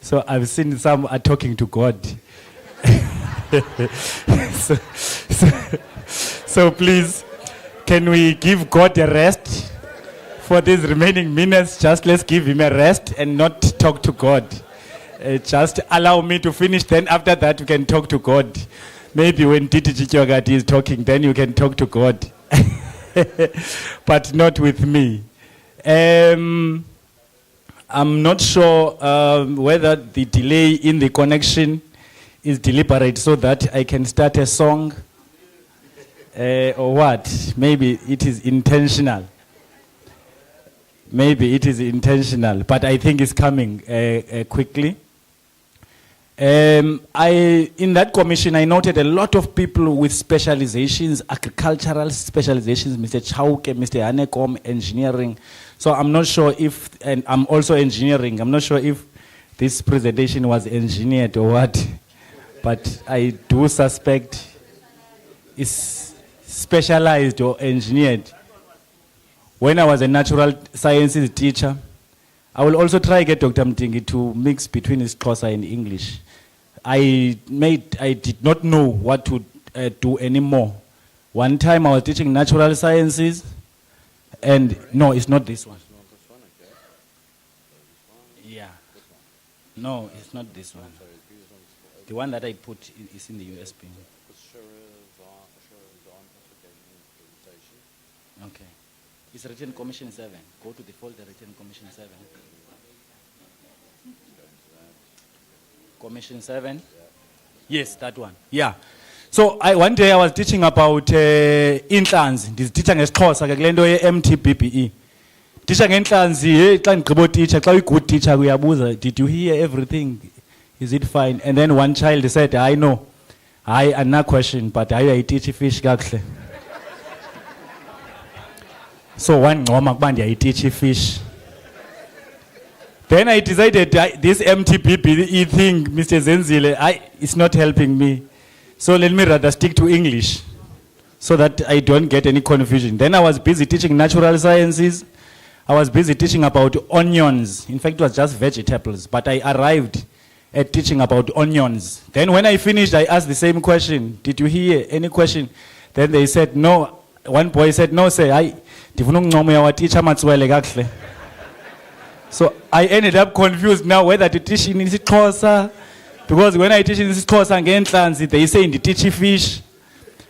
So I've seen some are talking to God. So please, can we give God a rest for these remaining minutes? Just let's give him a rest and not talk to God. Just allow me to finish, then after that we can talk to God. Maybe when Titi Chikyogati is talking, then you can talk to God. But not with me. I'm not sure whether the delay in the connection is deliberate so that I can start a song or what. Maybe it is intentional. Maybe it is intentional, but I think it's coming quickly. In that commission, I noted a lot of people with specializations, agricultural specializations, Mr. Chauke, Mr. Anekom, engineering. So I'm not sure if, and I'm also engineering, I'm not sure if this presentation was engineered or what, but I do suspect it's specialized or engineered. When I was a natural sciences teacher, I will also try to get Dr. Mtingi to mix between his Xhosa and English. I did not know what to do anymore. One time I was teaching natural sciences, and no, it's not this one. Yeah. No, it's not this one. The one that I put is in the USB. Okay. It's written Commission 7. Go to the folder written Commission 7. Commission 7? Yes, that one. Yeah. So one day I was teaching about inhlanzi. This teacher ngesixhosa ke kule nto ye-MTBBE. Teacher ngenhlanzi, xa ndigqibo teacher, xa uyi-good teacher uyabuza, did you hear everything? Is it fine? And then one child said, I know. Hayi another question, but I teach fish kakuhle. So one ngoma kuba ndiyayiteach fish. Then I decided this MTBBE thing, Mr. Zenzile, it's not helping me. So let me rather stick to English so that I don't get any confusion. Then I was busy teaching natural sciences. I was busy teaching about onions. In fact, it was just vegetables, but I arrived at teaching about onions. Then when I finished, I asked the same question. Did you hear any question? Then they said, no. One boy said, no, sir, ndifuna ukuncoma uyawateacher Matswele kakuhle. So I ended up confused now whether to teach in isiXhosa, because when I teach in isiXhosa ngeentlanzi they say nditeach fish.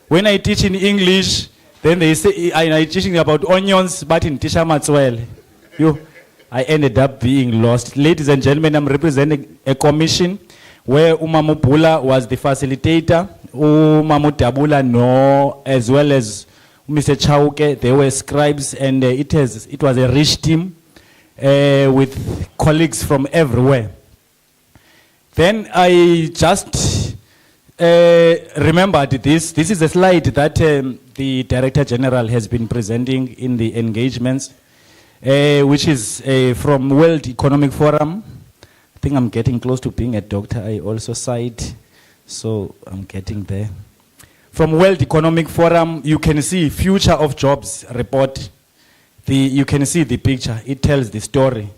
When I teach in English, then they say I teaching about onions, but in teacher Matswele. I ended up being lost. Ladies and gentlemen, I'm representing a commission where Umamupula was the facilitator, Umamudabula no, as well as Mr. Chauke, they were scribes, and it was a rich team with colleagues from everywhere. Then I just remembered this. This is a slide that the Director General has been presenting in the engagements, which is from World Economic Forum. I think I'm getting close to being a doctor. I also cite, so I'm getting there. From World Economic Forum, you can see Future of Jobs report. You can see the picture. It tells the story.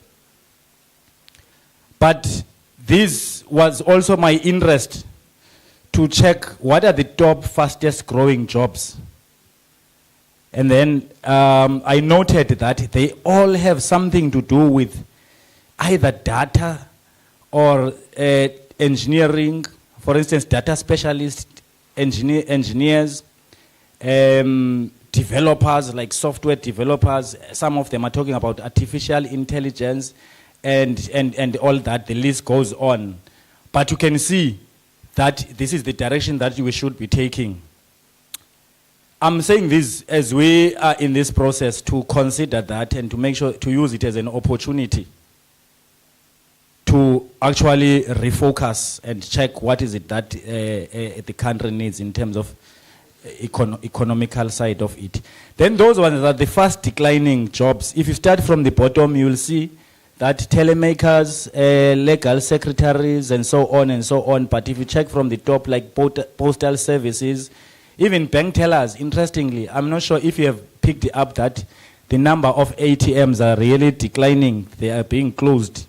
But this was also my interest to check what are the top fastest growing jobs. And then I noted that they all have something to do with either data or engineering. For instance, data specialists, engineers, developers like software developers. Some of them are talking about artificial intelligence and all that. The list goes on. But you can see that this is the direction that we should be taking. I'm saying this as we are in this process to consider that and to make sure to use it as an opportunity to actually refocus and check what is it that the country needs in terms of economical side of it. Then those ones are the fast declining jobs. If you start from the bottom, you will see that telemakers, legal secretaries, and so on. But if you check from the top, like postal services, even bank tellers, interestingly, I'm not sure if you have picked up that the number of ATMs are really declining. They are being closed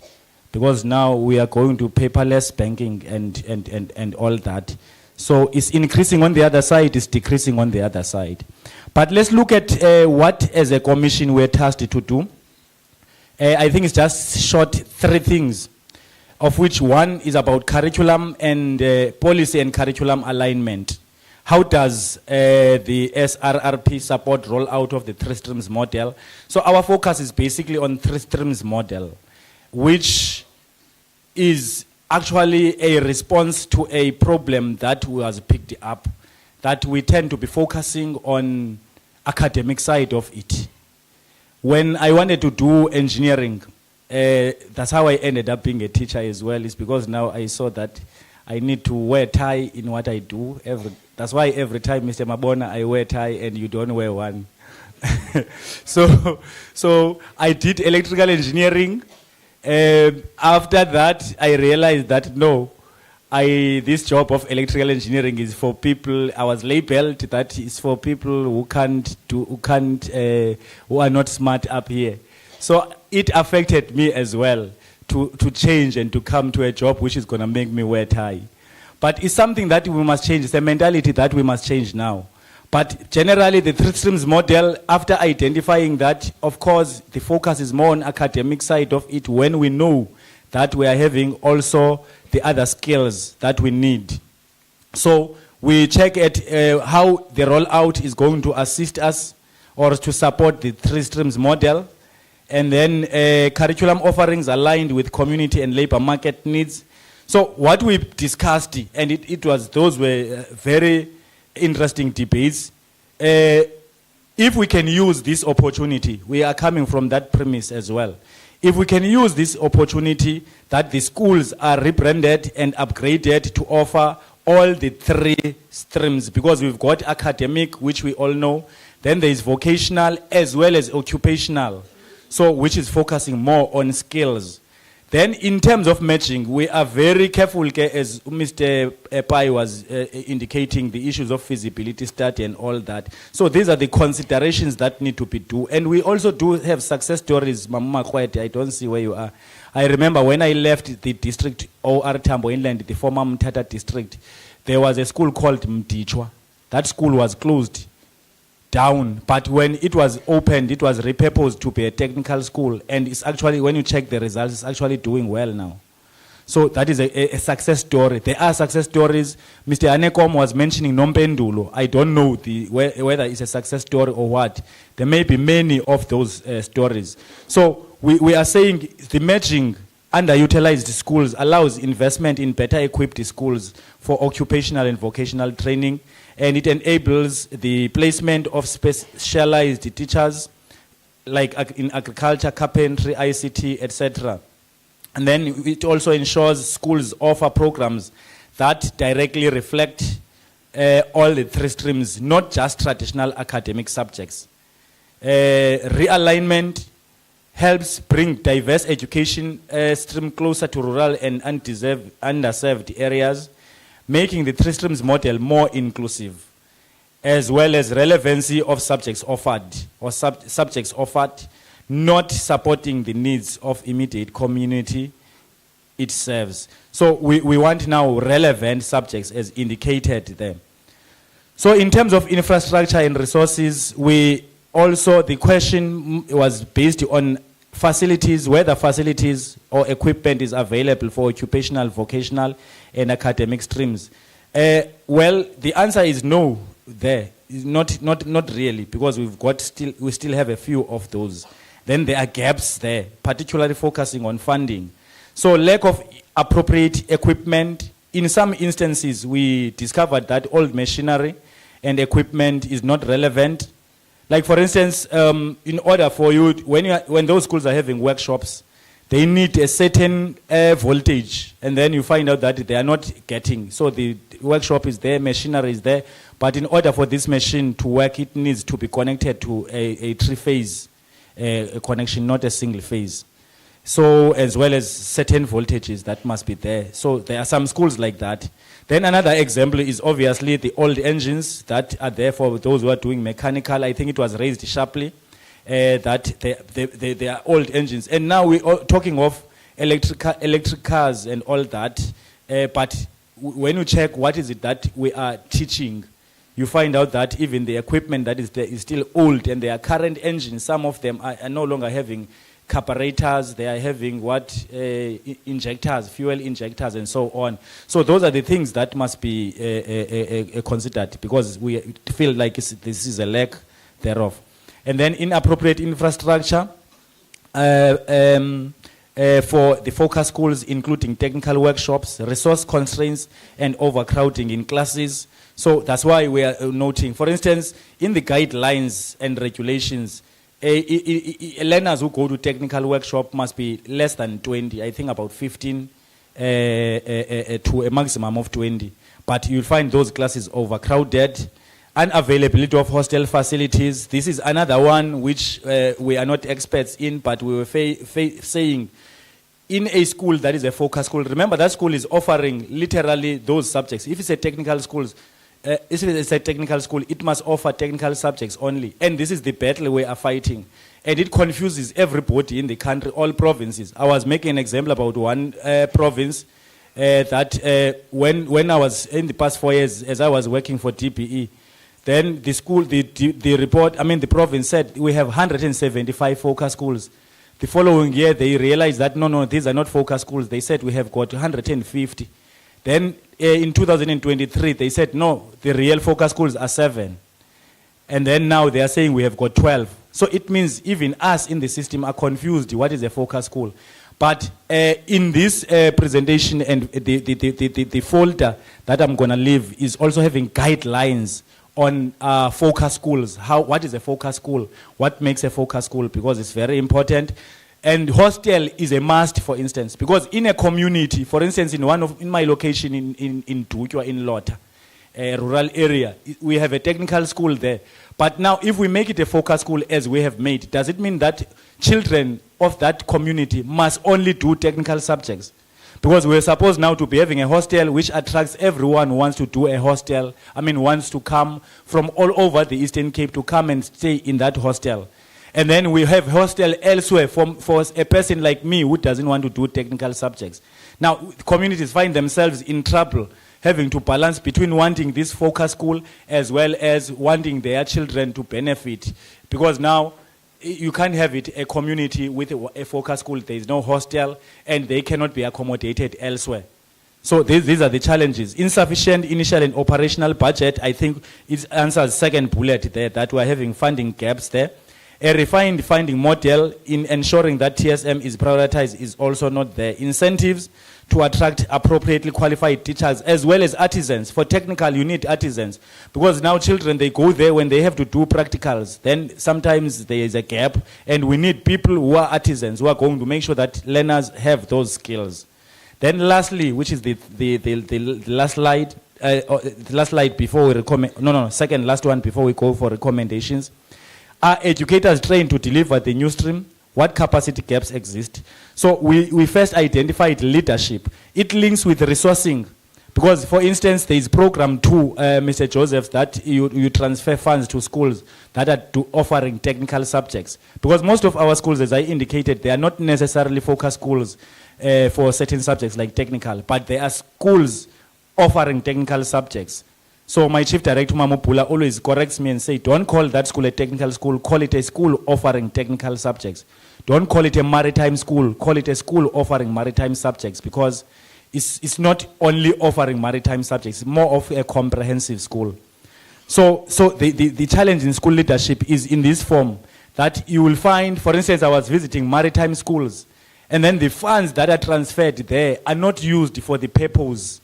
because now we are going to paperless banking and all that. So it's increasing on the other side, it's decreasing on the other side. But let's look at what as a commission we're tasked to do. I think it's just short 3 things, of which one is about curriculum and policy and curriculum alignment. How does the SRRP support rollout of the 3 streams model? So our focus is basically on 3 streams model, which is actually a response to a problem that was picked up, that we tend to be focusing on academic side of it. When I wanted to do engineering, that's how I ended up being a teacher as well, is because now I saw that I need to wear tie in what I do. That's why every time, Mr. Mabona, I wear tie and you don't wear one. So I did electrical engineering. After that, I realized that no, this job of electrical engineering is for people. I was labeled that is for people who are not smart up here. So it affected me as well to change and to come to a job which is going to make me wear tie. But it's something that we must change. It's a mentality that we must change now. But generally, the 3 streams model, after identifying that, of course, the focus is more on academic side of it when we know that we are having also the other skills that we need. So we check at how the rollout is going to assist us or to support the 3 streams model. And then curriculum offerings aligned with community and labor market needs. So what we discussed, and those were very interesting debates. If we can use this opportunity, we are coming from that premise as well. If we can use this opportunity that the schools are rebranded and upgraded to offer all the 3 streams, because we've got academic, which we all know, then there is vocational as well as occupational, so which is focusing more on skills. Then in terms of matching, we are very careful, as Mr. Pai was indicating, the issues of feasibility study and all that. So these are the considerations that need to be done. And we also do have success stories. Mama Kwete, I don't see where you are. I remember when I left the district, OR Tambo Inland, the former Mtata district, there was a school called Mtichwa. That school was closed. down, but when it was opened, it was repurposed to be a technical school, and it's actually, when you check the results, it's actually doing well now. So that is a success story. There are success stories. Mr. Anekom was mentioning Nompendulo. I don't know whether it's a success story or what. There may be many of those stories. So we are saying the merging underutilized schools allows investment in better equipped schools for occupational and vocational training, and it enables the placement of specialized teachers like in agriculture, carpentry, ICT, etc. And then it also ensures schools offer programs that directly reflect all the three streams, not just traditional academic subjects. Realignment helps bring diverse education stream closer to rural and underserved areas, making the three streams model more inclusive, as well as relevancy of subjects offered, or subjects offered, not supporting the needs of immediate community it serves. So we want now relevant subjects as indicated there. So in terms of infrastructure and resources, we also, the question was based on facilities, whether facilities or equipment is available for occupational, vocational, and academic streams. Well, the answer is no there. Not really, because we still have a few of those. Then there are gaps there, particularly focusing on funding. So lack of appropriate equipment. In some instances, we discovered that old machinery and equipment is not relevant. Like for instance, in order for you, when those schools are having workshops, they need a certain voltage, and then you find out that they are not getting. So the workshop is there, machinery is there, but in order for this machine to work, it needs to be connected to a three-phase connection, not a single phase. So as well as certain voltages that must be there. So there are some schools like that. Then another example is obviously the old engines that are there for those who are doing mechanical. I think it was raised sharply that they are old engines. And now we are talking of electric cars and all that. But when you check what is it that we are teaching, you find out that even the equipment that is there is still old, and their current engines, some of them are no longer having carburetors, they are having injectors, fuel injectors, and so on. So those are the things that must be considered, because we feel like this is a lack thereof. And then inappropriate infrastructure for the focus schools, including technical workshops, resource constraints, and overcrowding in classes. So that's why we are noting, for instance, in the guidelines and regulations, learners who go to technical workshop must be less than 20, I think about 15 to a maximum of 20. But you'll find those classes overcrowded. Unavailability of hostel facilities. This is another one which we are not experts in, but we were saying in a school that is a focus school, remember that school is offering literally those subjects. If it's a technical school, it must offer technical subjects only. And this is the battle we are fighting. And it confuses everybody in the country, all provinces. I was making an example about one province that when I was in the past 4 years, as I was working for DPE, then the school, the report, the province said we have 175 focus schools. The following year, they realized that no, these are not focus schools. They said we have got 150. Then in 2023, they said, no, the real focus schools are 7. And then now they are saying we have got 12. So it means even us in the system are confused what is a focus school. But in this presentation and the folder that I'm going to leave is also having guidelines on focus schools. What is a focus school? What makes a focus school? Because it's very important. And hostel is a must, for instance, because in a community, for instance, in my location in Dukwa, in Lota, a rural area, we have a technical school there. But now, if we make it a focus school as we have made, does it mean that children of that community must only do technical subjects? Because we're supposed now to be having a hostel which attracts everyone who wants to do a hostel, wants to come from all over the Eastern Cape to come and stay in that hostel. And then we have hostel elsewhere for a person like me who doesn't want to do technical subjects. Now, communities find themselves in trouble, having to balance between wanting this focus school as well as wanting their children to benefit. Because now, you can't have it a community with a focus school. There is no hostel, and they cannot be accommodated elsewhere. So these are the challenges. Insufficient initial and operational budget. I think it answers second bullet there, that we're having funding gaps there. A refined funding model in ensuring that TSM is prioritized is also not there. Incentives to attract appropriately qualified teachers as well as artisans. For technical, you need artisans. Because now children, they go there when they have to do practicals. Then sometimes there is a gap, and we need people who are artisans, who are going to make sure that learners have those skills. Then lastly, which is the last slide, the last slide before we recommend, second last one before we go for recommendations. Are educators trained to deliver the new stream? What capacity gaps exist? So we first identified leadership. It links with resourcing. Because, for instance, there is program 2, Mr. Joseph, that you transfer funds to schools that are offering technical subjects. Because most of our schools, as I indicated, they are not necessarily focus schools for certain subjects like technical, but they are schools offering technical subjects. So my chief director, Mamupula, always corrects me and say, don't call that school a technical school, call it a school offering technical subjects. Don't call it a maritime school, call it a school offering maritime subjects, because it's not only offering maritime subjects, it's more of a comprehensive school. So the challenge in school leadership is in this form, that you will find, for instance, I was visiting maritime schools, and then the funds that are transferred there are not used for the purpose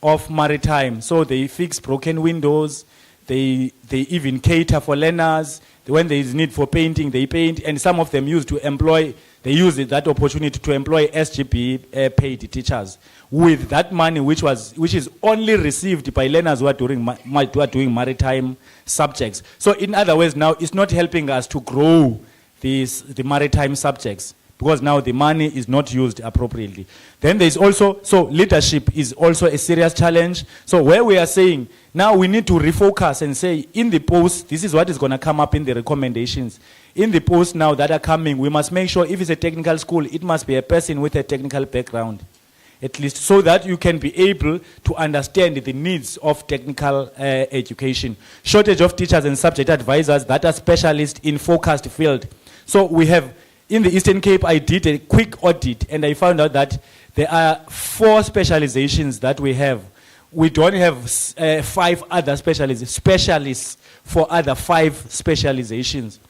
of maritime. So they fix broken windows, they even cater for learners. When there is need for painting, they paint, and some of them use that opportunity to employ SGB paid teachers with that money which is only received by learners who are doing maritime subjects. So in other words, now it's not helping us to grow the maritime subjects, because now the money is not used appropriately. Then there's also, so leadership is also a serious challenge. So where we are saying, now we need to refocus and say, in the post, this is what is going to come up in the recommendations. In the posts now that are coming, we must make sure if it's a technical school, it must be a person with a technical background, at least, so that you can be able to understand the needs of technical education. Shortage of teachers and subject advisors that are specialists in focused field. So we have, in the Eastern Cape, I did a quick audit, and I found out that there are 4 specializations that we have. We don't have 5 other specialists for other 5 specializations.